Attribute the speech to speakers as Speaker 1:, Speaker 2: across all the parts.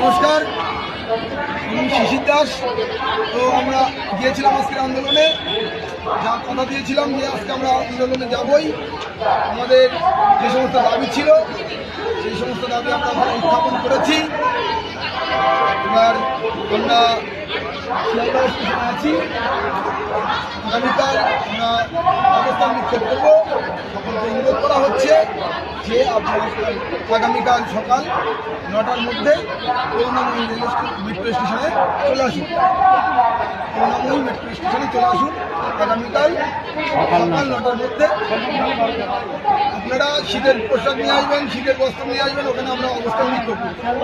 Speaker 1: নমস্কার, আমি শিশির দাস। তো আমরা গিয়েছিলাম আজকের আন্দোলনে, যা কথা দিয়েছিলাম যে আজকে আমরা আন্দোলনে যাবই। আমাদের যে সমস্ত দাবি ছিল সেই সমস্ত দাবি আমরা উত্থাপন করেছি। এবার আমরা শিয়ালদহ স্টেশনে আছি। আগামীকাল আমরা অবস্থান বিক্ষোভ করব। সকলকে অনুরোধ করা হচ্ছে যে আপনারা আগামীকাল সকাল 9টার মধ্যে করুণাময়ী মেট্রো স্টেশনে চলে আসুন। করুণাময়ী মেট্রো স্টেশনে চলে আসুন আগামীকাল সকাল 9টার মধ্যে। আপনারা শীতের পোশাক নিয়ে আসবেন, শীতের বস্ত্র নিয়ে আসবেন। ওখানে আমরা অবস্থান বিক্ষোভ করব।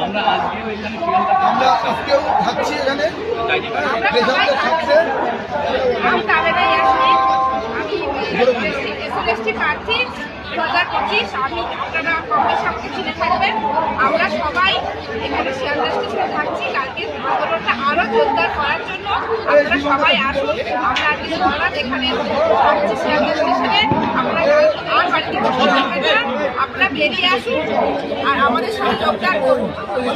Speaker 1: আমরা আজকেও থাকছি এখানে, প্রেশারদের থাকছে।
Speaker 2: আপনারা কমের সামনে চিনে থাকবেন। আমরা সবাই এখানে শিয়ালদহ স্টেশনে থাকছি। কালকে আন্দোলনটা আরো জোরদার করার জন্য আপনারা সবাই আসুন। আমরা আজকে সকাল এখানে থাকছি শিয়ালদহ স্টেশনে। আপনারা আর বাড়িতে বসে থাকবেন না, আপনারা বেরিয়ে আসুন আর আমাদের সাথে যোগদান করুন।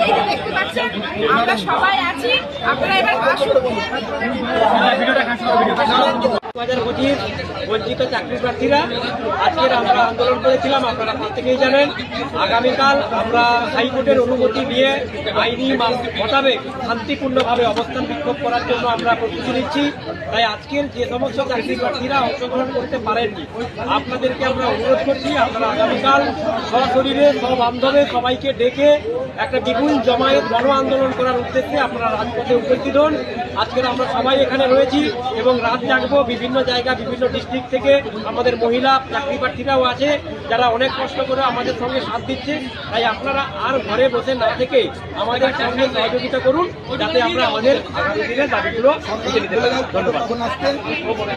Speaker 2: এই যে দেখতে পাচ্ছেন আমরা সবাই আছি, আপনারা এবার আসুন।
Speaker 3: 2025 বঞ্চিত চাকরি প্রার্থীরা আজকের আমরা আন্দোলন করেছিলাম, আপনারা প্রত্যেকেই জানেন। আগামীকাল আমরা হাইকোর্টের অনুমতি নিয়ে আইনি মোতাবেক শান্তিপূর্ণভাবে অবস্থান বিক্ষোভ করার জন্য আমরা প্রস্তুতি নিচ্ছি। তাই আজকের যে সমস্ত চাকরি প্রার্থীরা অংশগ্রহণ করতে পারেননি, আপনাদেরকে আমরা অনুরোধ করছি আপনারা আগামীকাল সশরীরে সবান্ধবে সবাইকে ডেকে একটা বিপুল জমায়েত গণ আন্দোলন করার উদ্দেশ্যে আপনারা রাজপথে উপস্থিত হন। আজকের আমরা সবাই এখানে রয়েছি এবং রাত জাগবো। বিভিন্ন জায়গা, বিভিন্ন ডিস্ট্রিক্ট থেকে আমাদের মহিলা চাকরি প্রার্থীরাও আছে যারা অনেক কষ্ট করে আমাদের সঙ্গে সাথ দিচ্ছে। তাই আপনারা আর ঘরে বসে না থেকে আমাদের সঙ্গে সহযোগিতা করুন, যাতে আমরা আমাদের আগামী দিনের দাবিগুলো নিতে নিতে পারি। ধন্যবাদ।